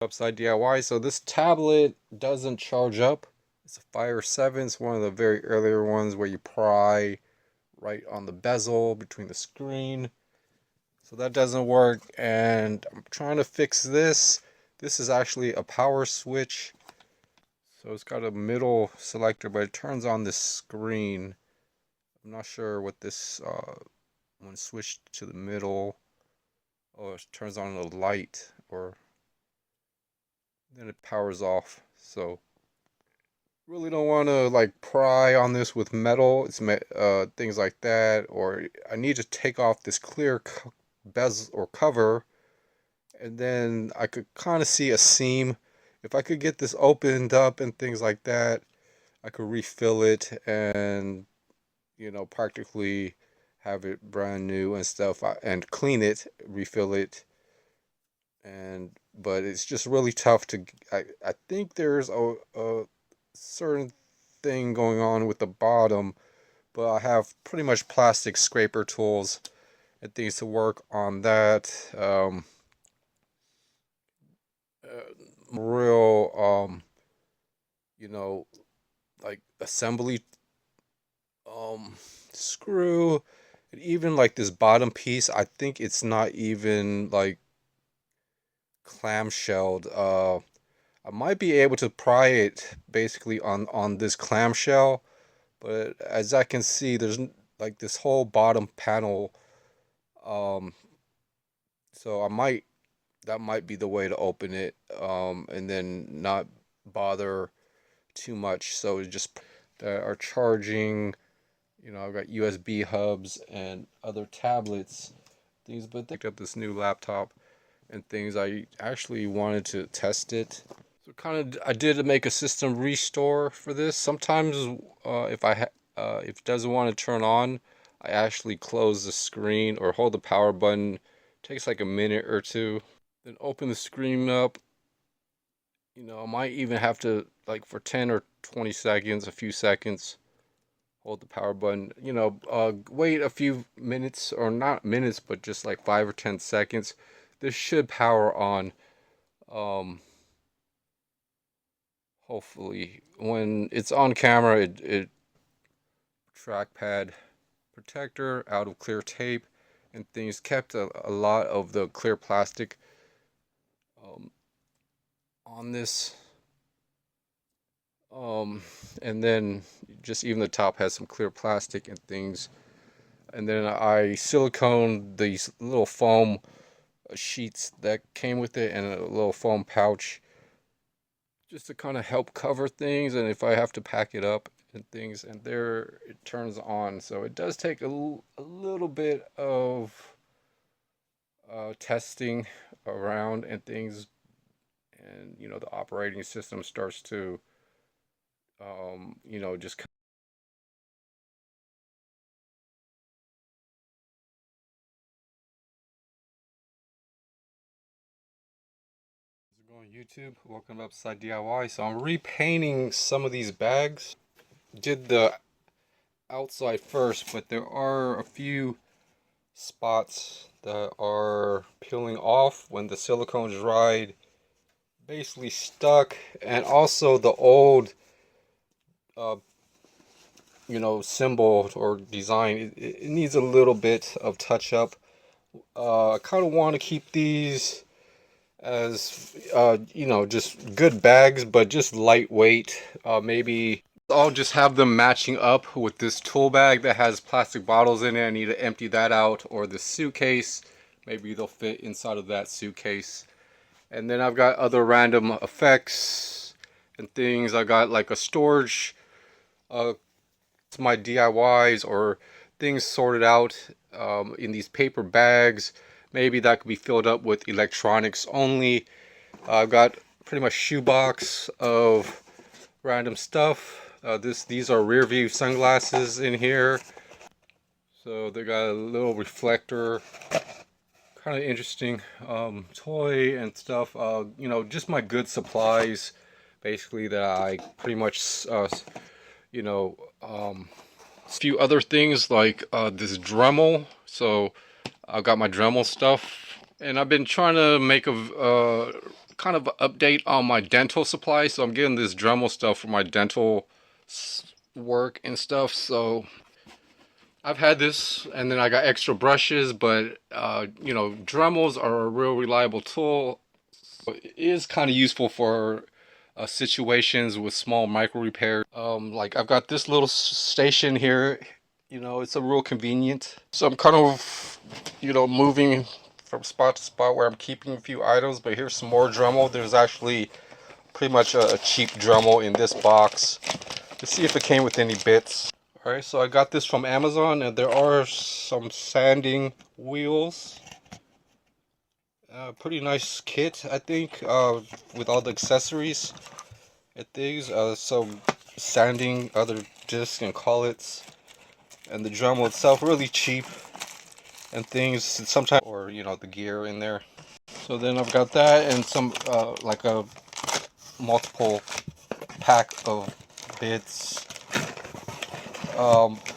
Upside DIY. So this tablet doesn't charge up. It's a Fire 7. It's one of the very earlier ones where you pry right on the bezel between the screen. So that doesn't work, and I'm trying to fix this. This is actually a power switch. So it's got a middle selector, but it turns on this screen. I'm not sure what this when switched to the middle. Oh, it turns on a light, or then it powers off. So really don't want to like pry on this with metal. It's things like that, or I need to take off this clear bezel or cover, and then I could kind of see a seam. If I could get this opened up and things like that, I could refill it and practically have it brand new and stuff, and clean it, refill it, and but it's just really tough to. I think there's a certain thing going on with the bottom, but I have pretty much plastic scraper tools and things to work on that. Real, you know, like assembly um screw, and even like this bottom piece. I think it's not even like clamshelled. I might be able to pry it basically on this clamshell, but as I can see, there's like this whole bottom panel. Um, so that might be the way to open it. And then not bother too much. So just that are charging. I've got USB hubs and other tablets, things. But I picked up this new laptop and things. I actually wanted to test it. So I did make a system restore for this. Sometimes if it doesn't want to turn on, I actually close the screen or hold the power button. It takes like a minute or two. Then open the screen up. I might even have to, like, for 10 or 20 seconds, a few seconds, hold the power button. Wait a few minutes, or not minutes, but just like 5 or 10 seconds. This should power on. Hopefully, when it's on camera, it trackpad protector out of clear tape and things, kept a lot of the clear plastic on this. And then just even the top has some clear plastic and things. And then I silicone these little foam sheets that came with it, and a little foam pouch, just to kind of help cover things, and if I have to pack it up and things. And there it turns on. So it does take a little bit of testing around and things, and the operating system starts to just going YouTube. Welcome to Upside DIY. So I'm repainting some of these bags. Did the outside first, but there are a few spots that are peeling off when the silicone dried, basically stuck. And also the old uh, symbol or design, it needs a little bit of touch up. I kind of want to keep these as just good bags, but just lightweight. Maybe I'll just have them matching up with this tool bag that has plastic bottles in it. I need to empty that out, or the suitcase. Maybe they'll fit inside of that suitcase. And then I've got other random effects and things. I got like a storage, my DIYs or things sorted out in these paper bags. Maybe that could be filled up with electronics only. I've got pretty much shoebox of random stuff. These are rear view sunglasses in here. So they got a little reflector. Kind of interesting toy and stuff. Just my good supplies, basically, that I pretty much, a few other things like this Dremel. So I've got my Dremel stuff, and I've been trying to make a kind of an update on my dental supplies. So I'm getting this Dremel stuff for my dental work and stuff. So I've had this, and then I got extra brushes, but you know, Dremels are a real reliable tool. It is kind of useful for situations with small micro repairs. Like I've got this little station here. You know, it's a real convenient. So I'm kind of, you know, moving from spot to spot where I'm keeping a few items. But here's some more Dremel. There's actually pretty much a cheap Dremel in this box. Let's see if it came with any bits. Alright, so I got this from Amazon, and there are some sanding wheels. Pretty nice kit, I think, with all the accessories and things. Some sanding, other discs and collets, and the Dremel itself, really cheap and things. Sometimes, or you know, the gear in there. So then I've got that and some like a multiple pack of bits.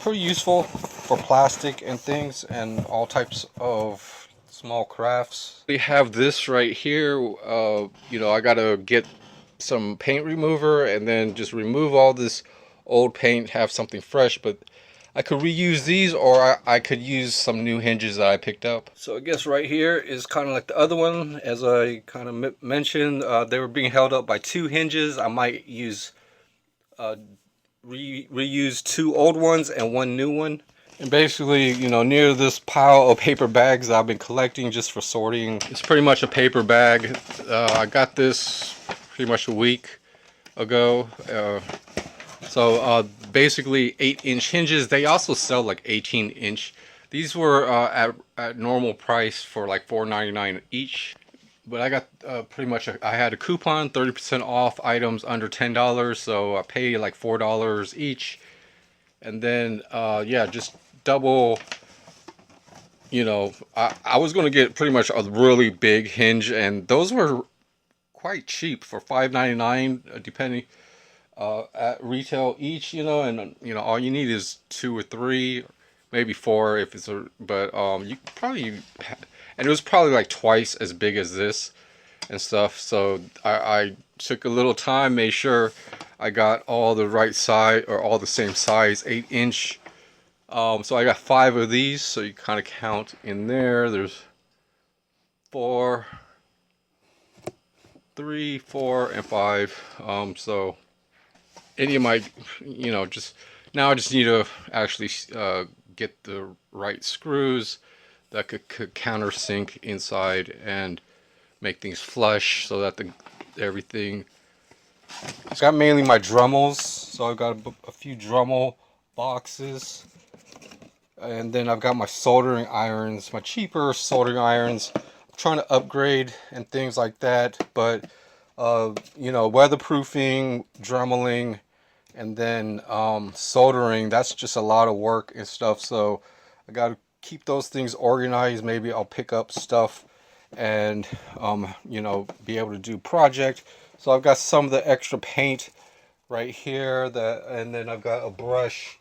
Pretty useful for plastic and things and all types of small crafts. We have this right here. You know, I gotta get some paint remover and then just remove all this old paint, have something fresh. But I could reuse these, or I could use some new hinges that I picked up. So I guess right here is kind of like the other one. As I kind of mentioned, they were being held up by two hinges. I might use reuse two old ones and one new one. And basically, you know, near this pile of paper bags that I've been collecting just for sorting, it's pretty much a paper bag. I got this pretty much a week ago. So basically 8-inch hinges. They also sell like 18-inch. These were at normal price for like $4.99 each. But I got pretty much, I had a coupon, 30% off items under $10. So I paid like $4 each. And then, yeah, just double, you know, I was going to get pretty much a really big hinge. And those were quite cheap for $5.99, depending at retail each, you know. And, you know, all you need is 2 or 3, maybe 4 if it's a, but you probably, and it was probably like twice as big as this and stuff. So I took a little time, made sure I got all the right size, or all the same size, 8-inch. So I got 5 of these, so you kind of count in there. There's 4, 3, 4, and 5. So any of my, you know, just now I just need to actually get the right screws that could countersink inside and make things flush, so that everything. It's got mainly my Dremels, so I've got a few Dremel boxes, and then I've got my soldering irons, my cheaper soldering irons. I'm trying to upgrade and things like that, but you know, weatherproofing, Dremeling, and then soldering, that's just a lot of work and stuff. So I got to keep those things organized. Maybe I'll pick up stuff and you know, be able to do project. So I've got some of the extra paint right here, and then I've got a brush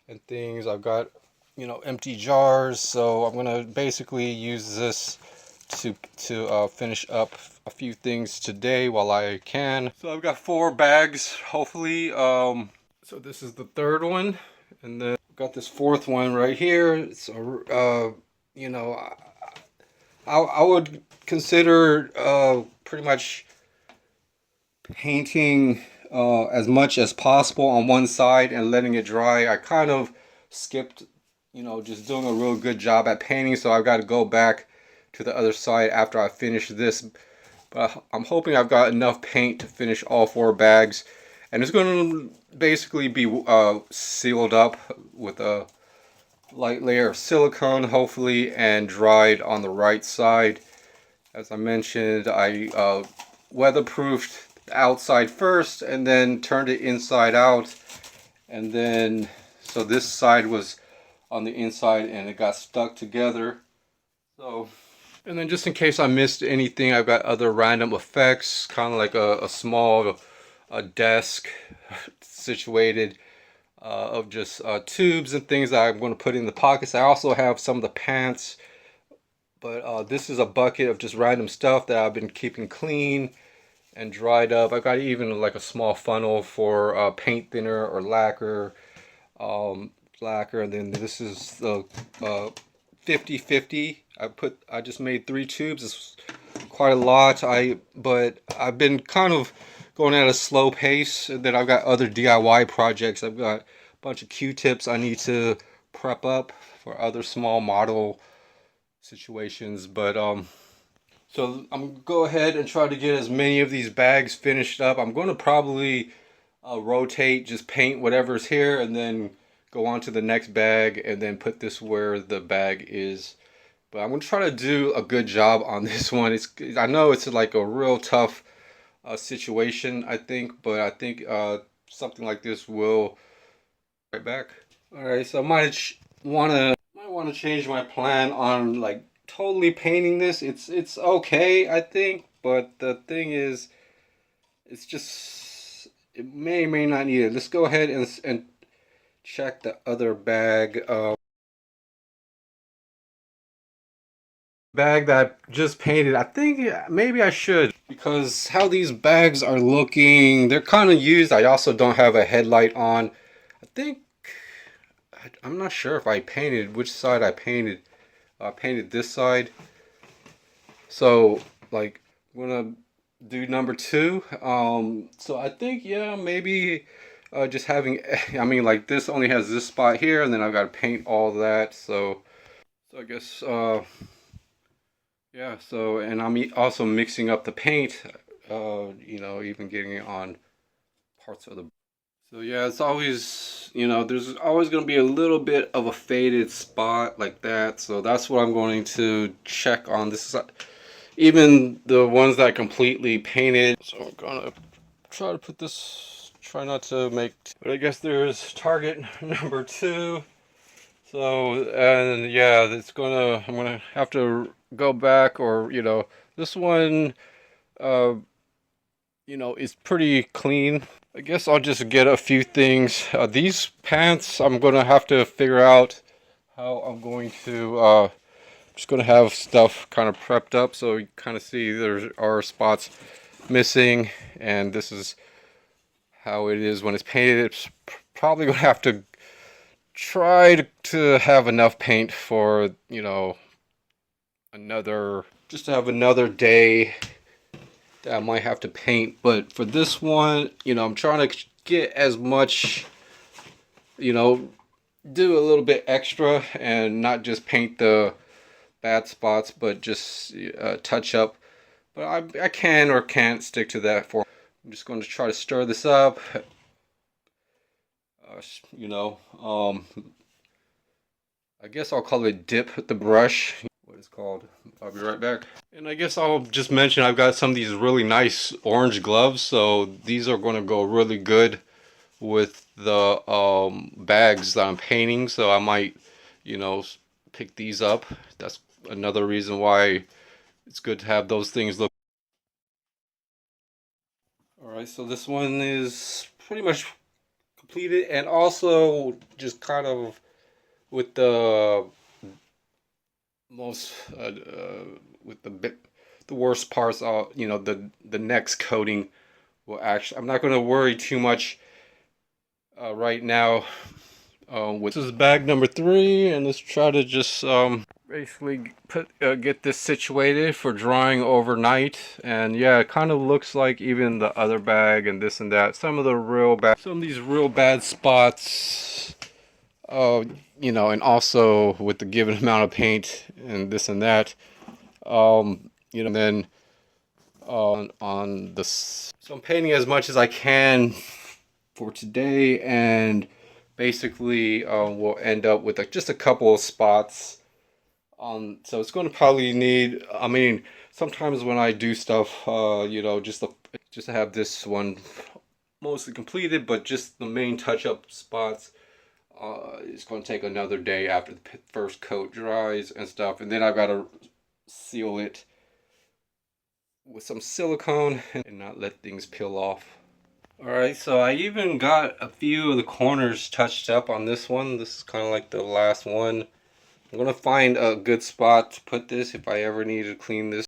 and things. I've got, you know, empty jars. So I'm gonna basically use this to finish up a few things today while I can. So I've got 4 bags, hopefully. So this is the 3rd one, and then I've got this 4th one right here. So you know, I would consider pretty much painting as much as possible on one side and letting it dry. I kind of skipped, you know, just doing a real good job at painting, so I've got to go back to the other side after I finish this. But I'm hoping I've got enough paint to finish all 4 bags, and it's going to basically be sealed up with a light layer of silicone, hopefully, and dried on the right side. As I mentioned, I weatherproofed the outside first and then turned it inside out, and then so this side was on the inside and it got stuck together. So, and then just in case I missed anything, I've got other random effects, kind of like a small desk situated of just tubes and things that I'm going to put in the pockets. I also have some of the pants But this is a bucket of just random stuff that I've been keeping clean and dried up. I got even like a small funnel for paint thinner or um, lacquer. And then this is the 50/50. I just made 3 tubes. It's quite a lot. But I've been kind of going at a slow pace. And then I've got other DIY projects. I've got a bunch of Q-tips I need to prep up for other small model situations. But so I'm gonna go ahead and try to get as many of these bags finished up. I'm going to probably rotate, just paint whatever's here, and then go on to the next bag, and then put this where the bag is. But I'm gonna try to do a good job on this one. I know it's like a real tough situation, I think, but I think something like this will right back. All right, so I might want to change my plan on like totally painting this. It's okay, I think, but the thing is, it's just it may not need it. Let's go ahead and check the other bag. Bag that I just painted. I think maybe I should, because how these bags are looking, they're kind of used. I also don't have a headlight on. I think I'm not sure if I painted which side I painted. I painted this side. So like I'm gonna do number two. So I think, yeah, maybe just having I mean, like, this only has this spot here, and then I've got to paint all that. So I guess yeah. So, and I'm also mixing up the paint. Even getting it on parts of the. So yeah, it's always, there's always going to be a little bit of a faded spot like that. So that's what I'm going to check on. This is even the ones that I completely painted. So I'm gonna try to put this, try not to make, but I guess there's target number two. So, and yeah, I'm gonna have to go back, or, this one, uh, is pretty clean. I guess I'll just get a few things. These pants, I'm gonna have to figure out how I'm going to, just gonna have stuff kind of prepped up, so you kind of see there are spots missing, and this is how it is when it's painted. It's probably gonna have to try to have enough paint for, just to have another day that I might have to paint. But for this one, I'm trying to get as much, do a little bit extra, and not just paint the bad spots, but just touch up. But I can or can't stick to that for. I'm just going to try to stir this up. Uh, you know, um, I guess I'll call it dip the brush. What it's called. I'll be right back. And I guess I'll just mention I've got some of these really nice orange gloves, so these are going to go really good with the bags that I'm painting. So I might, you know, pick these up. That's another reason why it's good to have those things look. All right, so this one is pretty much completed, and also just kind of with the most with the worst parts. The next coating will actually. I'm not going to worry too much right now. This is bag number 3, and let's try to just basically get this situated for drying overnight. And yeah, it kind of looks like even the other bag and this and that. Some of these real bad spots. Uh, and also with the given amount of paint and this and that. And then on this, so I'm painting as much as I can for today, and basically we'll end up with just a couple of spots. So it's going to probably need. I mean, sometimes when I do stuff, just to have this one mostly completed, but just the main touch-up spots. It's going to take another day after the first coat dries and stuff, and then I've got to seal it with some silicone and not let things peel off. Alright, so I even got a few of the corners touched up on this one. This is kind of like the last one. I'm gonna find a good spot to put this if I ever need to clean this.